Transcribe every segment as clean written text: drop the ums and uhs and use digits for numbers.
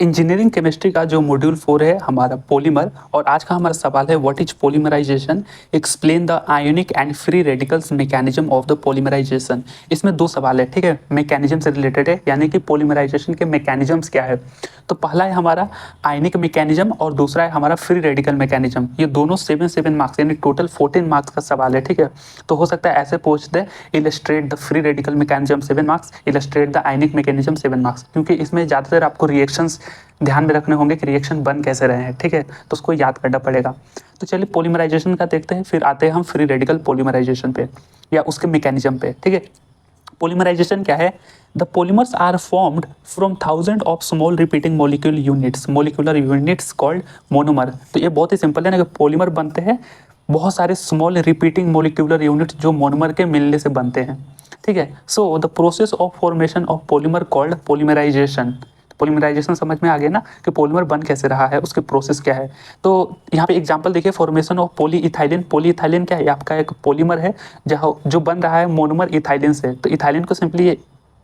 Engineering chemistry का जो module 4 है हमारा पॉलीमर, और आज का हमारा सवाल है what is polymerization, explain the ionic and free radicals mechanism of the polymerization. इसमें दो सवाल है, ठीक है, मैकेनिज्म से रिलेटेड है, यानी कि पॉलीमराइजेशन के मैकेनिज्म्स क्या है। तो पहला है हमारा आयनिक मैकेनिज्म और दूसरा है हमारा फ्री रेडिकल मैकेनिज्म। ये दोनों 7 मार्क्स यानी टोटल 14 मार्क्स का सवाल है, ठीक है। तो हो सकता है ऐसे पूछ दे, illustrate the free radical mechanism 7 marks, illustrate the ionic mechanism 7 marks, क्योंकि इसमें ज़्यादातर आपको रिएक्शंस ध्यान में रखने होंगे कि रिएक्शन बन कैसे रहे हैं, ठीक है, तो उसको याद करना पड़ेगा। तो चलिए पॉलीमराइजेशन का देखते हैं, फिर आते हैं हम फ्री रेडिकल पॉलीमराइजेशन पे या उसके मैकेनिज्म पे, ठीक है। पॉलीमराइजेशन क्या है? The polymers are formed from thousand of small repeating molecule units, molecular units called monomer. तो ये बहुत ही सिंपल है ना कि पॉलीमर बनते हैं बहुत सारे स्मॉल रिपीटिंग मोलिकुलर यूनिट्स जो मोनोमर के मिलने से बनते हैं, ठीक है। So the process of formation of polymer called polymerization. Polymerization समझ में आ गया ना कि पॉलीमर बन कैसे रहा है, उसकी प्रोसेस क्या है। तो यहाँ पे एग्जांपल देखिए, फॉर्मेशन ऑफ पॉलीइथाइलिन। पॉलीइथाइलिन क्या है? आपका एक पॉलीमर है जहाँ जो बन रहा है मोनोमर इथाइलिन से। तो इथाइलिन को सिंपली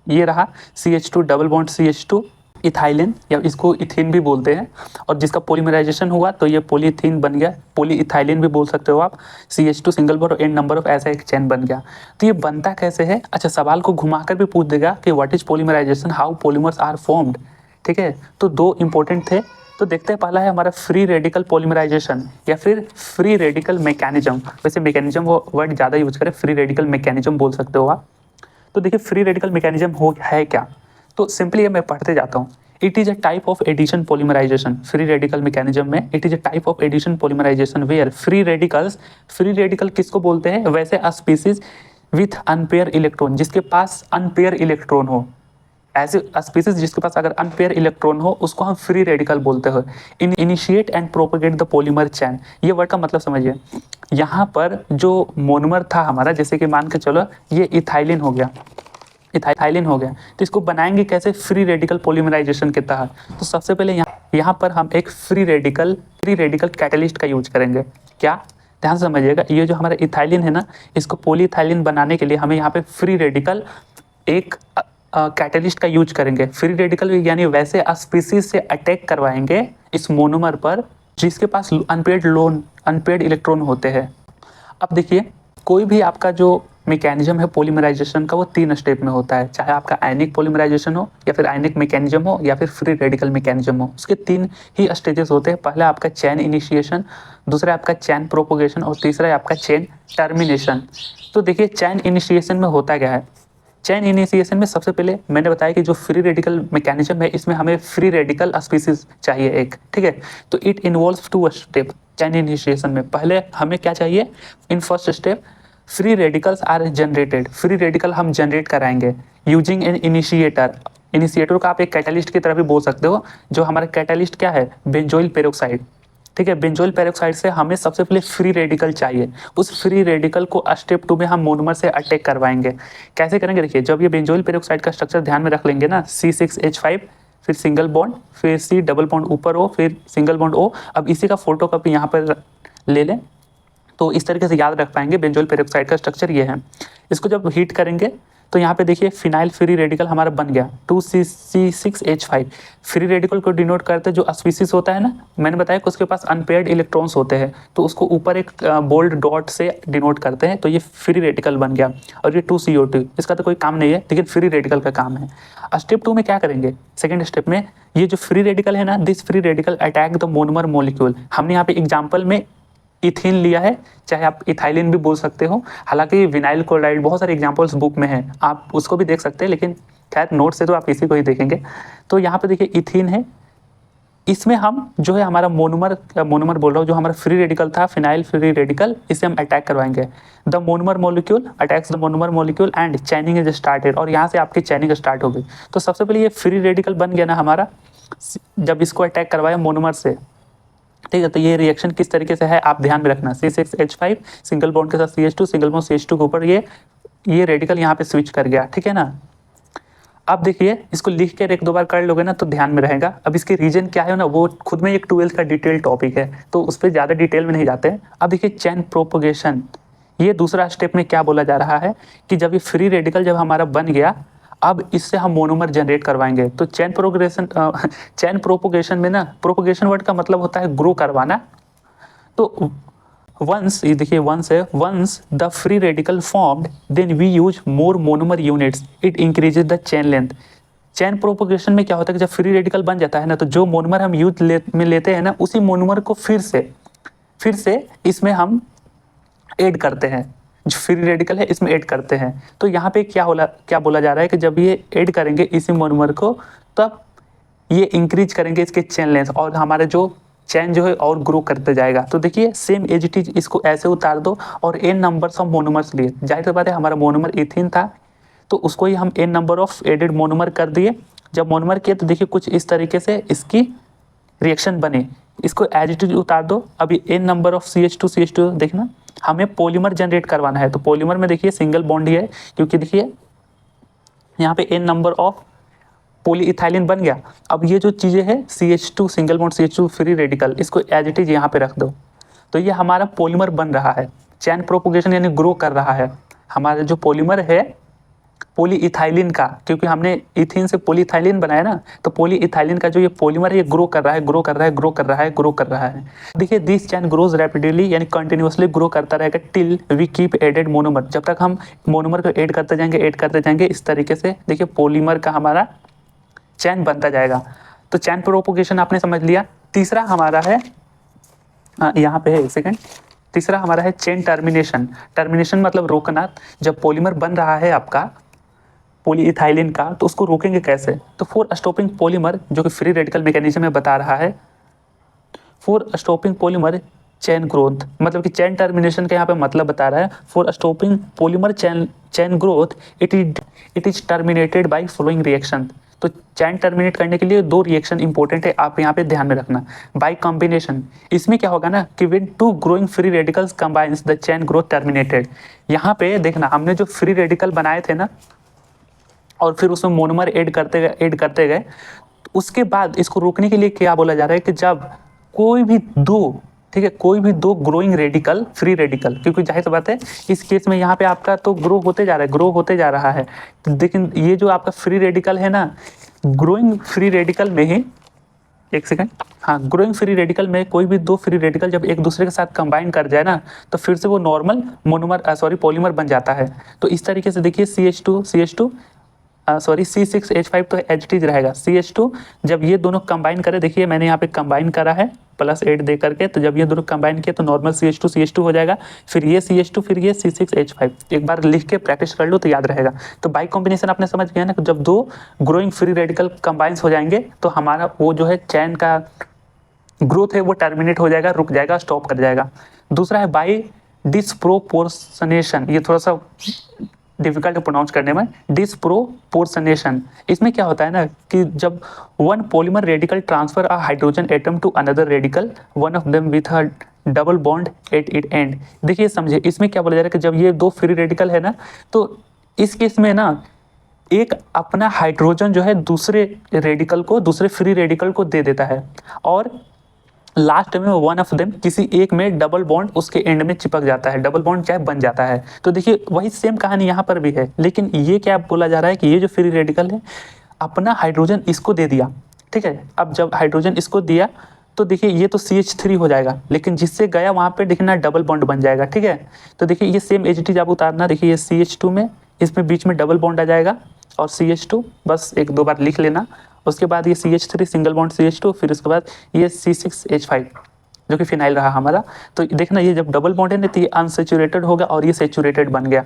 ये रहा CH2 double bond CH2 ethylene, या इसको इथीन भी बोलते हैं। और जिसका पॉलीमराइजेशन हुआ तो ये पॉलीथीन बन गया, पॉलीइथाइलिन भी बोल सकते हो आप। CH2 सिंगल बॉन्ड और एन नंबर ऑफ ऐसा एक चेन बन गया। तो ये बनता कैसे है? अच्छा, सवाल को घुमाकर भी पूछ देगा कि what is polymerization, how polymers are formed, ठीक है। तो दो इंपॉर्टेंट थे। तो देखते हैं, पहला है हमारा फ्री रेडिकल पॉलीमराइजेशन या फिर फ्री रेडिकल मैकेनिज्म। वैसे मैकेनिज्म वो वर्ड ज़्यादा यूज करें, फ्री रेडिकल मैकेनिज्म बोल सकते हो आप। तो देखिए फ्री रेडिकल मैकेनिज्म हो है क्या, तो सिंपली मैं पढ़ते जाता हूँ। It is a type of addition polymerization. Free radical mechanism में it is a type of addition polymerization where free radicals, free radical किसको बोलते हैं? वैसे a species with unpaired electron, जिसके पास अनपेयर इलेक्ट्रॉन हो। ऐसे स्पीसीज जिसके पास अगर अनपेयर इलेक्ट्रॉन हो उसको हम फ्री रेडिकल बोलते हैं। Initiate and propagate the polymer chain. ये वर्ड का मतलब समझिए, यहाँ पर जो मोनोमर था हमारा, जैसे कि मान के चलो ये इथाइलिन हो गया, इथाइलिन हो गया, तो इसको बनाएंगे कैसे? फ्री रेडिकल पॉलीमराइजेशन के तहत। तो सबसे पहले यहाँ पर हम एक फ्री रेडिकल कैटलिस्ट का यूज करेंगे। क्या? ध्यान से समझिएगा, ये जो हमारा इथाइलिन है ना, इसको पॉलीइथाइलिन बनाने के लिए हमें यहाँ पे फ्री रेडिकल एक कैटलिस्ट का यूज करेंगे। फ्री रेडिकल यानी वैसे स्पीसीज से अटैक करवाएंगे इस मोनोमर पर जिसके पास अनपेयर्ड इलेक्ट्रॉन होते हैं। अब देखिए, कोई भी आपका जो मैकेनिज्म है पॉलीमराइजेशन का वो 3 स्टेप में होता है, चाहे आपका आयनिक पॉलीमराइजेशन हो या फिर आयनिक मैकेनिज्म हो या फिर फ्री रेडिकल मैकेनिज्म हो। उसके 3 ही स्टेजेस होते हैं। पहला आपका चेन इनिशिएशन, दूसरा आपका चेन प्रोपोगेशन और तीसरा है आपका चेन टर्मिनेशन। तो देखिए चेन इनिशिएशन में होता क्या है? चेन इनिशिएशन में सबसे पहले मैंने बताया कि जो फ्री रेडिकल मैकेनिज्म है इसमें हमें फ्री रेडिकल स्पीसीज चाहिए एक, ठीक है। तो it involves 2 step chain initiation में। पहले हमें क्या चाहिए? In first step free radicals are generated. Free radical हम जनरेट कराएंगे यूजिंग एन इनिशिएटर। इनिशिएटर को आप एक कैटलिस्ट की तरह भी बोल सकते हो। जो हमारा कैटलिस्ट क्या है? बेंजोइल पेरोक्साइड, ठीक है। बेंजोइल पेरोक्साइड से हमें सबसे पहले फ्री रेडिकल चाहिए। उस फ्री रेडिकल को स्टेप 2 में हम मोनोमर से अटैक करवाएंगे। कैसे करेंगे? देखिए, जब ये बेंजोइल पेरोक्साइड का स्ट्रक्चर ध्यान में रख लेंगे ना, C6H5 फिर सिंगल बॉन्ड, फिर C डबल बॉन्ड ऊपर O, फिर सिंगल बॉन्ड O। अब इसी का फोटो कॉपी यहाँ पर ले लें तो इस तरीके से याद रख पाएंगे। बेंजोइल पेरोक्साइड का स्ट्रक्चर ये है। इसको जब हीट करेंगे तो यहाँ पे देखिए फिनाइल फ्री रेडिकल हमारा बन गया 2C6H5। फ्री रेडिकल को डिनोट करते जो स्पीसीज होता है ना, मैंने बताया कि उसके पास अनपेयर्ड इलेक्ट्रॉन्स होते हैं, तो उसको ऊपर एक बोल्ड डॉट से डिनोट करते हैं। तो ये फ्री रेडिकल बन गया। और ये 2CO2, इसका तो कोई काम नहीं है, लेकिन फ्री रेडिकल का काम है। स्टेप 2 में क्या करेंगे? सेकेंड स्टेप में ये जो फ्री रेडिकल है ना, this free radical attack the monomer molecule. हमने यहाँ पे एग्जाम्पल में इथीन लिया है, चाहे आप इथाइलिन भी बोल सकते हो। हालांकि विनाइल क्लोराइड बहुत सारे एग्जांपल्स बुक में है, आप उसको भी देख सकते हैं, लेकिन खैर नोट से तो आप इसी को ही देखेंगे। तो यहाँ पे देखिए इथीन है, इसमें हम जो है हमारा मोनोमर बोल रहा हूँ, जो हमारा फ्री रेडिकल था फिनाइल फ्री रेडिकल, इसे हम अटैक करवाएंगे। The monomer molecule attacks the monomer molecule and चैनिंग is started. और यहाँ से आपकी चैनिंग स्टार्ट हो गई। तो सबसे पहले ये फ्री रेडिकल बन गया ना हमारा, जब इसको अटैक करवाया मोनोमर से, ठीक है। तो ये रिएक्शन किस तरीके से है आप ध्यान में रखना। C6H5 सिंगल बॉन्ड के साथ CH2, सिंगल बॉन्ड CH2 के ऊपर ये रेडिकल यहाँ पे स्विच कर गया, ठीक है ना। अब देखिए इसको लिख कर 1-2 बार कर लोगे ना तो ध्यान में रहेगा। अब इसके रीजन क्या है ना, वो खुद में एक 12th का डिटेल टॉपिक है, तो उस पर ज़्यादा डिटेल में नहीं जाते हैं। अब देखिए चेन प्रोपोगेशन, ये दूसरा स्टेप में क्या बोला जा रहा है कि जब ये फ्री रेडिकल जब हमारा बन गया, अब इससे हम मोनोमर जनरेट करवाएंगे। तो चैन प्रोपोगेशन में ना, प्रोपोगेशन वर्ड का मतलब होता है ग्रो करवाना। तो वंस, ये देखिए वंस है, once the free radical formed then we use more monomer units, it increases the chain length. Chain propagation में क्या होता है कि जब फ्री रेडिकल बन जाता है ना, तो जो मोनोमर हम में लेते हैं ना, उसी मोनोमर को फिर से इसमें हम ऐड करते हैं, जो फ्री रेडिकल है इसमें ऐड करते हैं। तो यहाँ पे क्या बोला जा रहा है कि जब ये ऐड करेंगे इसी मोनोमर को, तब ये इंक्रीज करेंगे इसके चेन लेंथ, और हमारे जो चैन जो है और ग्रो करते जाएगा। तो देखिए सेम एज इट इज, इसको ऐसे उतार दो और n नंबर्स ऑफ मोनोमर्स लिए। जाहिर सी बात है हमारा मोनोमर इथिन था, तो उसको ही हम n number of added monomer कर दिए। जब मोनोमर किए तो देखिए कुछ इस तरीके से इसकी रिएक्शन बने। इसको एज इट इज उतार दो। अभी n नंबर ऑफ CH2 देखना, हमें पॉलीमर जनरेट करवाना है। तो पॉलीमर में देखिए सिंगल बॉन्ड ही है, क्योंकि देखिए यहाँ पे n नंबर ऑफ पॉलीइथाइलिन बन गया। अब ये जो चीज़ें हैं CH2 single bond CH2 free radical, इसको एज इट इज यहाँ पे रख दो। तो ये हमारा पॉलीमर बन रहा है, चैन प्रोपोगेशन यानी ग्रो कर रहा है। हमारा जो पॉलीमर है पॉलीइथाइलिन का, क्योंकि हमने इथिन से पॉलीइथाइलिन बनाया ना, तो पॉलीइथाइलिन का जो ये पॉलीमर है ये ग्रो कर रहा है, ग्रो कर रहा है, ग्रो कर रहा है, ग्रो कर रहा है। देखिए दिस चैन ग्रोज रैपिडली, यानी कंटिन्यूअसली ग्रो करता रहेगा till we keep added monomer. जब तक हम मोनोमर को ऐड करते जाएंगे इस तरीके से देखिए पॉलीमर का हमारा चैन बनता जाएगा। तो चैन प्रोपोगेशन आपने समझ लिया। तीसरा हमारा है, यहाँ पे है एक सेकेंड, तीसरा हमारा है चेन टर्मिनेशन। टर्मिनेशन मतलब रोकना। जब पॉलीमर बन रहा है आपका पॉलीइथाइलिन का, तो उसको रोकेंगे कैसे? तो फॉर स्टॉपिंग पॉलीमर, जो कि फ्री रेडिकल मैकेनिज्म में बता रहा है, for stopping polymer chain growth, मतलब कि चैन टर्मिनेशन का यहाँ पे मतलब बता रहा है for stopping polymer chain growth it is terminated by following reaction. तो चैन टर्मिनेट करने के लिए दो रिएक्शन इंपॉर्टेंट है, आप यहाँ पे ध्यान में रखना। बाय कॉम्बिनेशन, इसमें क्या होगा ना कि when two growing free radicals combines the chain growth terminated. यहाँ पे देखना हमने जो फ्री रेडिकल बनाए थे ना, और फिर उसमें मोनोमर ऐड करते गए, उसके बाद इसको रोकने के लिए क्या बोला जा रहा है कि जब कोई भी दो, ठीक है, कोई भी दो ग्रोइंग रेडिकल, फ्री रेडिकल, क्योंकि जाहिर सी बात है इस केस में यहाँ पे आपका तो ग्रो होते जा रहा है। तो लेकिन ये जो आपका फ्री रेडिकल है ना, ग्रोइंग फ्री रेडिकल में ही, एक सेकंड, हाँ, ग्रोइंग फ्री रेडिकल में कोई भी दो फ्री रेडिकल जब एक दूसरे के साथ कंबाइन कर जाए ना, तो फिर से वो नॉर्मल पॉलीमर बन जाता है। तो इस तरीके से देखिए C6H5 तो एच रहेगा। CH2 जब ये दोनों कंबाइन करे, देखिए मैंने यहाँ पे कंबाइन करा है +8 दे करके, तो जब ये दोनों कंबाइन किए तो नॉर्मल CH2 हो जाएगा, फिर ये CH2, फिर ये C6H5। एक बार लिख के प्रैक्टिस कर लो तो याद रहेगा। तो बाई कॉम्बिनेशन आपने समझ गया ना, जब दो ग्रोइंग फ्री रेडिकल कंबाइंस हो जाएंगे तो हमारा वो जो है चैन का ग्रोथ है वो टर्मिनेट हो जाएगा, रुक जाएगा, स्टॉप कर जाएगा। दूसरा है बाई डिस्प्रोपोर्शनेशन, ये थोड़ा सा डिफिकल्ट है प्रोनाउंस करने में, डिस्प्रोपोर्शनेशन। इसमें क्या होता है ना कि जब one polymer radical transfer a hydrogen atom to another radical, one of them with a double bond at it end. देखिए समझे, इसमें क्या बोला जा रहा है कि जब ये दो फ्री रेडिकल है ना, तो इस केस में ना एक अपना हाइड्रोजन जो है दूसरे फ्री रेडिकल को दे देता है, और लास्ट में वन ऑफ देम किसी एक में डबल बॉन्ड उसके एंड में चिपक जाता है, डबल बॉन्ड चाहे बन जाता है। तो देखिए वही सेम कहानी यहाँ पर भी है, लेकिन ये क्या बोला जा रहा है कि ये जो फ्री रेडिकल है अपना हाइड्रोजन इसको दे दिया, ठीक है। अब जब हाइड्रोजन इसको दिया तो देखिए ये तो CH3 हो जाएगा, लेकिन जिससे गया वहाँ पे देखना डबल बॉन्ड बन जाएगा, ठीक है। तो देखिए ये सेम एच आप उतारना, देखिए ये CH2 में इसमें बीच में डबल बॉन्ड आ जाएगा, और CH2 बस एक दो बार लिख लेना। उसके बाद ये CH3 सिंगल बॉन्ड CH2, फिर उसके बाद ये C6H5 जो कि फिनाइल रहा हमारा। तो देखना ये जब डबल बॉन्ड है ना, तो ये अनसेचुरेटेड होगा और ये सेचुरेटेड बन गया।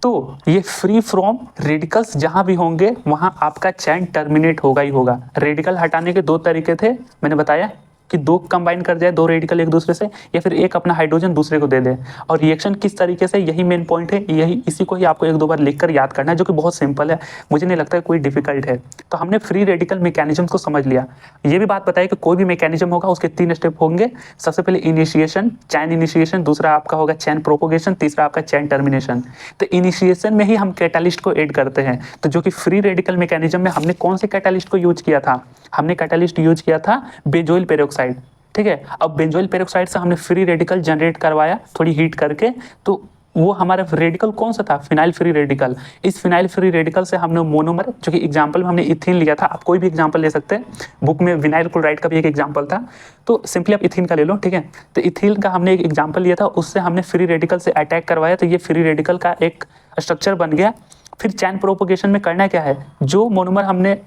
तो ये फ्री फ्रॉम रेडिकल्स जहां भी होंगे वहां आपका चैन टर्मिनेट होगा ही होगा। रेडिकल हटाने के दो तरीके थे, मैंने बताया कि दो कंबाइन कर जाए, दो रेडिकल एक दूसरे से, या फिर एक अपना हाइड्रोजन दूसरे को दे दे। और रिएक्शन किस तरीके से, यही मेन पॉइंट है, यही इसी को ही आपको एक दो बार लिखकर याद करना है, जो कि बहुत सिंपल है, मुझे नहीं लगता है कोई डिफिकल्ट है। तो हमने फ्री रेडिकल मैकेनिज्म को समझ लिया। ये भी बात बताई कि कोई भी मैकेनिज्म होगा उसके 3 स्टेप होंगे। सबसे पहले इनिशिएशन, चैन इनिशिएशन, दूसरा आपका होगा चैन प्रोपोगेशन, तीसरा आपका चैन टर्मिनेशन। तो इनिशिएशन में ही हम कैटालिस्ट को ऐड करते हैं। तो जो कि फ्री रेडिकल मैकेनिज्म में हमने कौन से कैटालिस्ट को यूज किया था, हमने कैटालिस्ट यूज किया था बेंजोइल पेरोक्साइड, ठीक है। अब बेंजोइल पेरोक्साइड से हमने फ्री रेडिकल जनरेट करवाया थोड़ी हीट करके, तो वो हमारा रेडिकल कौन सा था, फिनाइल फ्री रेडिकल। इस फिनाइल फ्री रेडिकल से हमने मोनोमर, जो कि एग्जांपल में हमने इथीन लिया था, आप कोई भी एग्जांपल ले सकते हैं, बुक में विनाइल क्लोराइड का भी एक एग्जांपल था, तो सिंपली आप इथीन का ले लो, ठीक है। तो इथीन का हमने एक एग्जांपल लिया था, उससे हमने फ्री रेडिकल से अटैक करवाया, तो ये फ्री रेडिकल का एक स्ट्रक्चर बन गया। फिर चैन प्रोपोगेशन में करना क्या है, जो मोनोमर हमने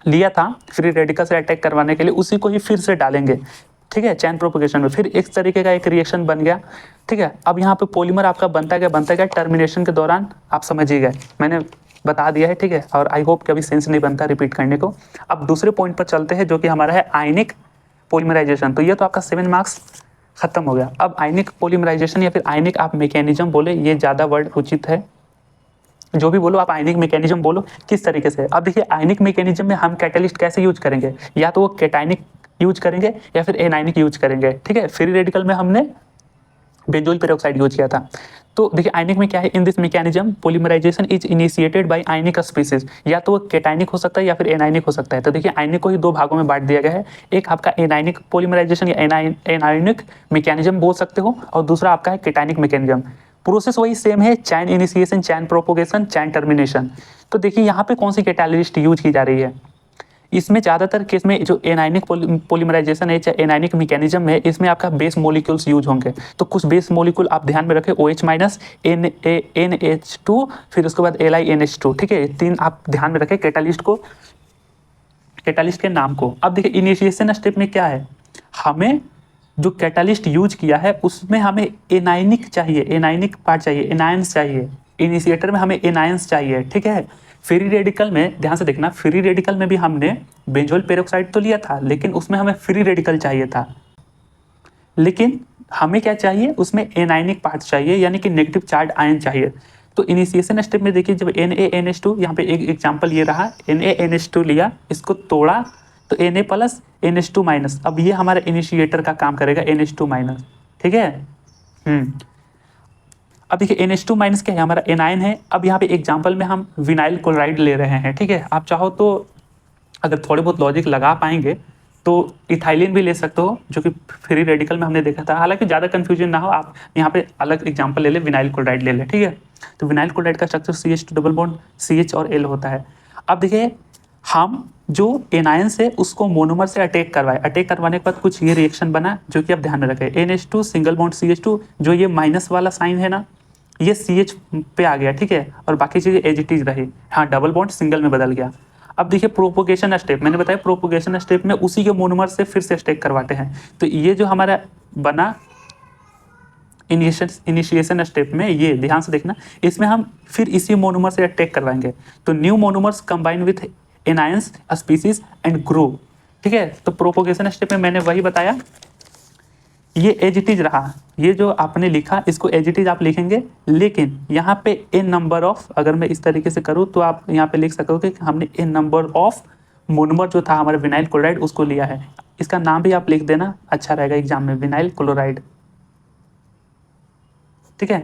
लिया था फ्री रेडिकल से अटैक करवाने के लिए, उसी को ही फिर से डालेंगे, ठीक है, चैन प्रोपोगेशन में। फिर इस तरीके का एक रिएक्शन बन गया, ठीक है। अब यहाँ पे पॉलीमर आपका बनता गया टर्मिनेशन के दौरान, आप समझ ही गए, मैंने बता दिया है, ठीक है। और आई होप कभी सेंस नहीं बनता रिपीट करने को। अब दूसरे पॉइंट पर चलते हैं, जो कि हमारा है आयनिक पॉलीमराइजेशन। तो ये तो आपका 7 मार्क्स खत्म हो गया। अब आयनिक पॉलीमराइजेशन या फिर आयनिक आप मैकेनिज्म बोले, ये ज़्यादा वर्ड उचित है, जो भी बोलो आप आयनिक मैकेनिज्म बोलो, किस तरीके से। अब देखिए आयनिक मैकेनिज्म में हम कैटलिस्ट कैसे यूज करेंगे, या तो वो कैटायनिक यूज करेंगे या फिर एनायनिक यूज करेंगे, ठीक है। फ्री रेडिकल में हमने बेंजोइल पेरोक्साइड यूज किया था। तो देखिए आयनिक में क्या है, in this mechanism polymerization is initiated by ionic species, या तो वो कैटायनिक हो सकता है या फिर एनायनिक हो सकता है। तो देखिए आयनिक को ही दो भागों में बांट दिया गया है, एक आपका एनायनिक पॉलीमराइजेशन या एनायनिक मैकेनिज्म बोल सकते हो, और दूसरा आपका है कैटायनिक मैकेनिज्म। प्रोसेस वही सेम है, चैन इनिशिएशन, चैन प्रोपोगेशन, चैन टर्मिनेशन। तो देखिए यहाँ पे कौन सी कैटालिस्ट यूज की जा रही है, इसमें ज़्यादातर केस में जो एनायनिक पॉलीमराइजेशन है, चाहे एनायनिक मैकेनिज्म है, इसमें आपका बेस मॉलिक्यूल्स यूज होंगे। तो कुछ बेस मॉलिक्यूल आप ध्यान में रखें, OH माइनस, NH2, फिर उसके बाद LiNH2, ठीक है। 3 आप ध्यान में रखें कैटालिस्ट को, कैटालिस्ट के नाम को। अब देखिए इनिशिएशन स्टेप में क्या है, हमें जो कैटालिस्ट यूज किया है उसमें हमें एनायनिक चाहिए, एनायनिक पार्ट चाहिए, एनायंस चाहिए। इनिशिएटर में हमें एनायंस चाहिए, ठीक है। फ्री रेडिकल में ध्यान से देखना, फ्री रेडिकल में भी हमने बेंजोइल पेरोक्साइड तो लिया था, लेकिन उसमें हमें फ्री रेडिकल चाहिए था, लेकिन हमें क्या चाहिए, उसमें एनायनिक पार्ट चाहिए, यानी कि नेगेटिव चार्ज आयन चाहिए। तो इनिशिएशन स्टेप में देखिए, जब NaNH2, यहाँ पे एक एग्जाम्पल ये रहा, NaNH2 लिया, इसको तोड़ा तो Na प्लस NH2 माइनस, अब ये हमारा इनिशिएटर का काम करेगा, NH2 माइनस, ठीक है। अब देखिए NH2 माइनस क्या है, हमारा एनायन है। अब यहाँ पे एग्जाम्पल में हम विनाइल क्लोराइड ले रहे हैं, ठीक है। आप चाहो तो अगर थोड़े बहुत लॉजिक लगा पाएंगे तो इथाइलिन भी ले सकते हो, जो कि फ्री रेडिकल में हमने देखा था। हालांकि ज़्यादा कन्फ्यूजन ना हो, आप यहाँ पे अलग एग्जाम्पल ले ले, विनाइल क्लोराइड ले ले, ठीक है। तो विनाइल क्लोराइड का structure CH2 double bond CH और L होता है। अब देखिए हम जो एनायंस है उसको मोनोमर से अटैक करवाए, अटैक करवाने के बाद कुछ ये रिएक्शन बना, जो कि आप ध्यान में रखें, NH2 सिंगल बॉन्ड CH2, जो ये माइनस वाला साइन है ना, ये CH पे आ गया, ठीक है, और बाकी चीज़ें एज इट इज रही। हाँ, डबल बॉन्ड सिंगल में बदल गया। अब देखिए प्रोपोगेशन स्टेप, मैंने बताया प्रोपोगेशन स्टेप में उसी के मोनोमर से फिर से अटैक करवाते हैं। तो ये जो हमारा बना इनिशिएशन स्टेप में, ये ध्यान से देखना, इसमें हम फिर इसी मोनोमर से अटैक करवाएंगे। तो new monomers combine with anions species and grow, ठीक है। तो प्रोपोगेशन स्टेप में मैंने वही बताया, ये एज इट इज रहा, ये जो आपने लिखा इसको एज इट इज आप लिखेंगे, लेकिन यहाँ पे n नंबर ऑफ, अगर मैं इस तरीके से करूँ तो आप यहाँ पे लिख सकोगे कि हमने n नंबर ऑफ मोनोमर जो था हमारा विनाइल क्लोराइड उसको लिया है। इसका नाम भी आप लिख देना, अच्छा रहेगा एग्जाम में, विनाइल क्लोराइड, ठीक है।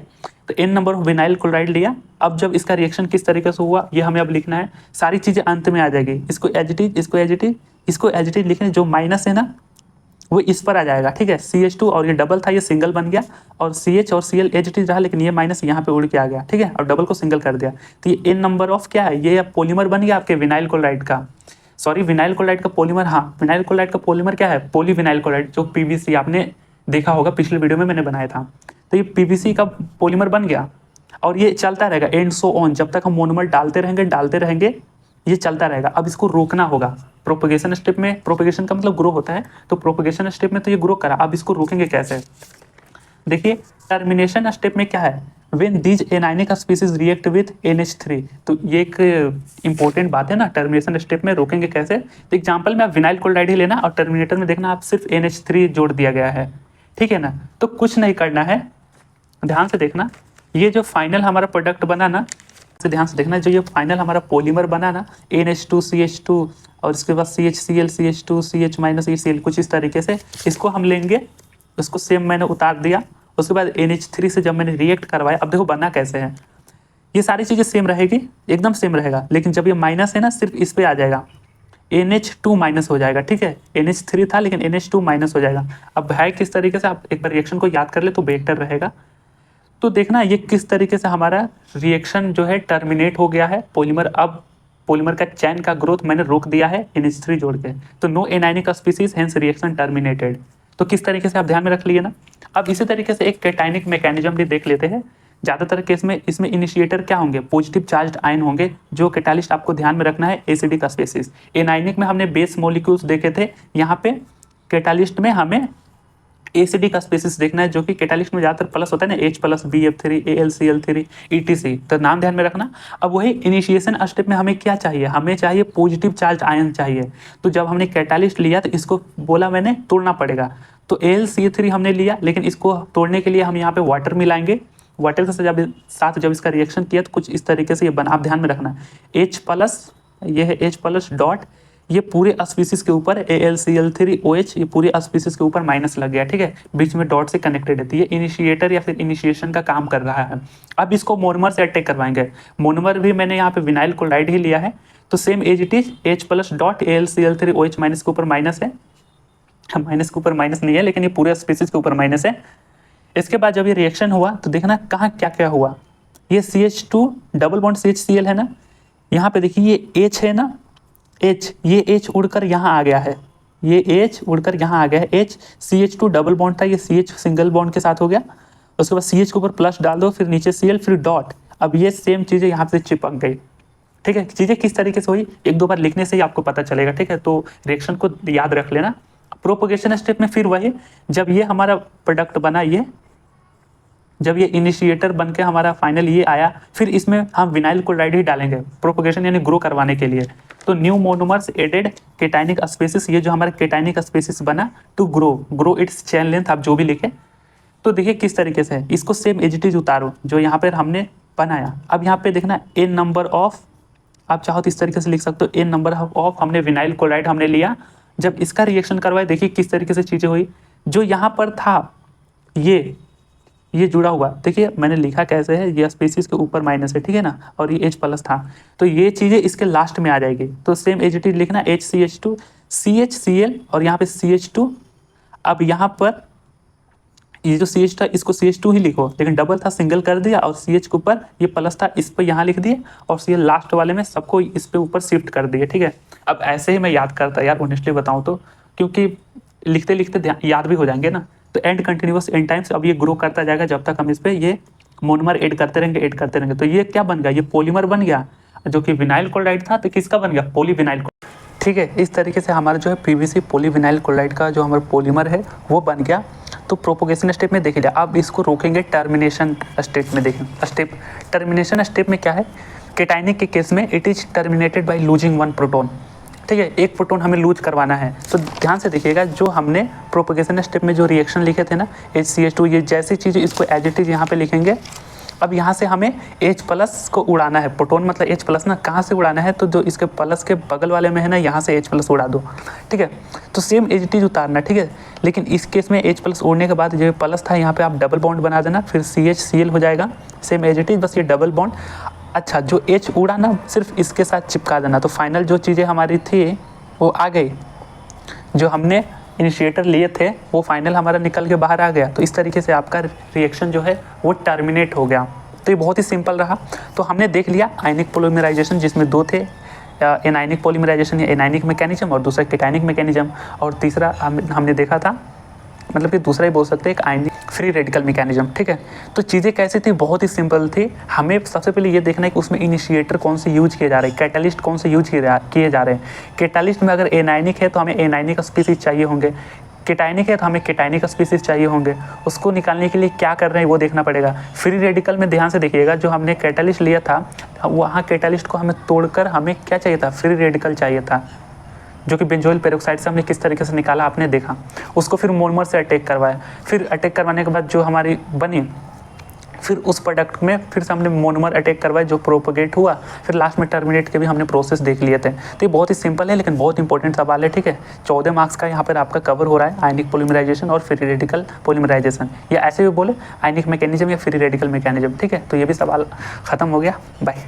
तो n number of vinyl chloride लिया। अब जब इसका रिएक्शन किस तरीके से हुआ ये हमें अब लिखना है, सारी चीज़ें अंत में आ जाएगी। इसको एज इट इज, इसको एज इट इज, इसको एज इट इज लिखने, जो माइनस है ना वो इस पर आ जाएगा, ठीक है। CH2 और ये डबल था, ये सिंगल बन गया, और CH और Cl एज इट इज रहा, लेकिन ये माइनस यहाँ पे उड़ के आ गया, ठीक है, और डबल को सिंगल कर दिया। तो ये n नंबर ऑफ क्या है, ये पॉलीमर बन गया आपके विनाइल क्लोराइड का, सॉरी विनाइल क्लोराइड का पॉलीमर, हाँ विनाइल क्लोराइड का पॉलीमर क्या है, पॉलीविनाइल क्लोराइड, जो PVC आपने देखा होगा पिछले वीडियो में मैंने बनाया था। तो ये PVC का पॉलीमर बन गया, और ये चलता रहेगा एंड सो ऑन, जब तक हम मोनोमर डालते रहेंगे ये चलता रहेगा। अब इसको रोकना होगा प्रोपेगेशन स्टेप में, प्रोपेगेशन का मतलब ग्रो होता है, तो प्रोपेगेशन स्टेप में तो ये ग्रो करा, अब इसको रोकेंगे कैसे। देखिए टर्मिनेशन स्टेप में क्या है, when these anionic species react with NH3, तो ये एक इंपॉर्टेंट बात है ना, टर्मिनेशन स्टेप में रोकेंगे कैसे। तो एग्जाम्पल में आप विनाइल क्लोराइड ही लेना, और टर्मिनेटर में देखना आप सिर्फ NH3 जोड़ दिया गया है, ठीक है ना। तो कुछ नहीं करना है, ध्यान से देखना, ये जो फाइनल हमारा प्रोडक्ट बना ना, से ध्यान से देखना, जो ये फाइनल हमारा पॉलीमर बना ना, NH2 CH2 और इसके बाद CHCl CH2 CH minus ECl, कुछ इस तरीके से इसको हम लेंगे, उसको सेम मैंने उतार दिया। उसके बाद NH3 से जब मैंने रिएक्ट करवाया, अब देखो बना कैसे है, ये सारी चीज़ें सेम रहेगी, एकदम सेम रहेगा, लेकिन जब ये माइनस है ना सिर्फ इस पर आ जाएगा, NH2 माइनस हो जाएगा, ठीक है। NH3 था लेकिन NH2 माइनस हो जाएगा। अब है किस तरीके से, आप एक बार रिएक्शन को याद कर ले तो बेहतर रहेगा। तो देखना ये किस तरीके से हमारा रिएक्शन जो है टर्मिनेट हो गया है। पॉलीमर, अब पॉलीमर का चैन का ग्रोथ मैंने रोक दिया है NH3 जोड़ के, तो no anionic species hence reaction terminated. तो किस तरीके से आप ध्यान में रख लिए ना। अब इसी तरीके से एक कैटायनिक मैकेनिज्म भी देख लेते हैं। ज़्यादातर केस में इसमें इनिशिएटर क्या होंगे, पॉजिटिव चार्ज्ड आयन होंगे। जो कैटालिस्ट आपको ध्यान में रखना है एसिडिक स्पीसीज। एनायनिक में हमने बेस मॉलिक्यूल्स देखे थे, यहाँ पे कैटालिस्ट में हमें एसिडिक स्पीसीज देखना है, जो कि कैटालिस्ट में ज़्यादातर प्लस होता है ना, H plus BF3 AlCl3 ETC, तो नाम ध्यान में रखना। अब वही इनिशिएशन स्टेप में हमें क्या चाहिए, हमें चाहिए पॉजिटिव चार्ज आयन चाहिए। तो जब हमने कैटालिस्ट लिया तो इसको बोला मैंने तोड़ना पड़ेगा, तो AlCl3 हमने लिया, लेकिन इसको तोड़ने के लिए हम यहाँ पे वाटर मिलाएंगे। वाटर के साथ जब इसका रिएक्शन किया तो कुछ इस तरीके से ये बना, आप ध्यान में रखना। H प्लस, ये है H प्लस डॉट, ये पूरे स्पीसीज के ऊपर AlCl3OH, ये पूरे स्पीसीज के ऊपर माइनस लग गया, ठीक है, बीच में डॉट से कनेक्टेड है। तो ये इनिशिएटर या फिर इनिशिएशन का काम कर रहा है। अब इसको मोनोमर से अटैक करवाएंगे। मोनोमर भी मैंने यहाँ पे विनाइल क्लोराइड ही लिया है, तो same as it is H plus dot AlCl3OH, minus के ऊपर माइनस है, माइनस के ऊपर माइनस नहीं है, लेकिन ये पूरे स्पीसीज के ऊपर माइनस है। इसके बाद जब ये रिएक्शन हुआ तो देखना कहाँ क्या क्या हुआ। ये CH2 डबल बॉन्ड CHCl है ना, यहाँ पे देखिए ये H है ना, H, ये H उड़कर यहाँ आ गया है, ये H उड़कर यहाँ आ गया है। H CH2 डबल बॉन्ड था, ये CH सिंगल बॉन्ड के साथ हो गया। उसके बाद CH के ऊपर प्लस डाल दो, फिर नीचे Cl, फिर डॉट। अब ये सेम चीज़ें यहाँ से चिपक गई, ठीक है। चीज़ें किस तरीके से हुई एक दो बार लिखने से ही आपको पता चलेगा, ठीक है। तो रिएक्शन को याद रख लेना। प्रोपोगेशन स्टेप में फिर वही, जब ये हमारा प्रोडक्ट बना, ये जब ये इनिशिएटर बन के हमारा फाइनल ये आया, फिर इसमें हम विनाइल क्लोराइड ही डालेंगे प्रोपोगेशन यानी ग्रो करवाने के लिए। तो new monomers added cationic species, ये जो हमारा केटाइनिक स्पीसीज बना to grow its chain length, आप जो भी लिखे। तो देखिए किस तरीके से है, इसको सेम एज इट इज उतारो जो यहाँ पर हमने बनाया। अब यहाँ पे देखना n नंबर ऑफ, आप चाहो तो इस तरीके से लिख सकते हो, n नंबर ऑफ हमने विनाइल क्लोराइड हमने लिया। जब इसका रिएक्शन करवाए, देखिए किस तरीके से चीज़ें हुई। जो यहाँ पर था ये जुड़ा हुआ, देखिए मैंने लिखा कैसे है, ये स्पीसीज के ऊपर माइनस है, ठीक है ना, और ये H प्लस था, तो ये चीज़ें इसके लास्ट में आ जाएगी। तो सेम एज इट इज लिखना HCH2 CHCl और यहाँ पे CH2। अब यहाँ पर ये जो CH था इसको CH2 ही लिखो, लेकिन डबल था सिंगल कर दिया, और CH के ऊपर ये प्लस था इस पर यहाँ लिख दिए, और Cl लास्ट वाले में सबको इस पे ऊपर शिफ्ट कर दिए, ठीक है। अब ऐसे ही मैं याद करता यार, ऑनेस्टली बताऊँ तो, क्योंकि लिखते लिखते याद भी हो जाएंगे ना। तो एंड कंटिन्यूस एंड टाइम्स, अब ये ग्रो करता जाएगा जब तक हम इस पर ये मोनोमर ऐड करते रहेंगे। तो ये क्या बन गया, ये पॉलीमर बन गया, जो कि विनाइल क्लोराइड था, तो किसका बन गया, पॉलीविनाइल, ठीक है। इस तरीके से हमारा जो है PVC पॉलीविनाइल क्लोराइड का जो हमारा पॉलीमर है वो बन गया। तो प्रोपोगेशन स्टेप में देख लिया। अब इसको रोकेंगे टर्मिनेशन स्टेप में। देखें टर्मिनेशन स्टेप में क्या है, केटाइनिक के केस में it is terminated by losing 1 proton, ठीक है, 1 प्रोटोन हमें लूज करवाना है। तो ध्यान से देखिएगा, जो हमने प्रोपोगेशन स्टेप में जो रिएक्शन लिखे थे ना HCH2, ये जैसी चीज़ इसको एज इट इज यहाँ पे लिखेंगे। अब यहाँ से हमें H प्लस को उड़ाना है, प्रोटोन मतलब H प्लस ना, कहाँ से उड़ाना है, तो जो इसके प्लस के बगल वाले में है ना, यहाँ से H प्लस उड़ा दो, ठीक है। तो सेम एज इट इज उतारना, ठीक है। लेकिन इस केस में H प्लस उड़ने के बाद जो प्लस था यहाँ पे आप डबल बॉन्ड बना देना, फिर CHCl हो जाएगा, सेम एज इट इज, बस ये डबल बॉन्ड। अच्छा, जो H उड़ा ना सिर्फ इसके साथ चिपका देना, तो फाइनल जो चीज़ें हमारी थी वो आ गई। जो हमने इनिशिएटर लिए थे वो फाइनल हमारा निकल के बाहर आ गया। तो इस तरीके से आपका रिएक्शन जो है वो टर्मिनेट हो गया। तो ये बहुत ही सिंपल रहा। तो हमने देख लिया आयनिक पॉलीमराइजेशन, जिसमें 2 थे, एनायनिक पॉलीमराइजेशन या एनायनिक मैकेनिज्म, और दूसरा केटायनिक मैकेनिज्म, और तीसरा हमने देखा था, मतलब कि दूसरा ही बोल सकते हैं, एक आयनिक फ्री रेडिकल मैकेनिज्म, ठीक है। तो चीज़ें कैसी थी, बहुत ही सिंपल थी। हमें सबसे पहले ये देखना है कि उसमें इनिशिएटर कौन से यूज किए जा रहे हैं, कैटालिस्ट कौन से यूज किए जा रहे हैं। कैटालिस्ट में अगर एनायनिक है तो हमें एनायनिक स्पीसीज चाहिए होंगे, केटायनिक है तो हमें केटायनिक स्पीसीज चाहिए होंगे। उसको निकालने के लिए क्या कर रहे हैं वो देखना पड़ेगा। फ्री रेडिकल में ध्यान से देखिएगा, जो हमने कैटालिस्ट लिया था वहाँ कैटालिस्ट को हमें तोड़कर हमें क्या चाहिए था, फ्री रेडिकल चाहिए था, जो कि बेंजोइल पेरोक्साइड से हमने किस तरीके से निकाला आपने देखा। उसको फिर मोनोमर से अटैक करवाया, फिर अटैक करवाने के बाद जो हमारी बनी, फिर उस प्रोडक्ट में फिर से हमने मोनोमर अटैक करवाया, जो प्रोपोगेट हुआ, फिर लास्ट में टर्मिनेट के भी हमने प्रोसेस देख लिए थे। तो ये बहुत ही सिंपल है लेकिन बहुत इंपॉर्टेंट सवाल है, ठीक है। 14 मार्क्स का यहाँ पर आपका कवर हो रहा है, आयनिक पॉलीमराइजेशन और फ्री रेडिकल पॉलीमराइजेशन, या ऐसे भी बोले आयनिक मैकेनिज्म या फ्री रेडिकल मैकेनिज्म, ठीक है। तो ये भी सवाल खत्म हो गया। बाय।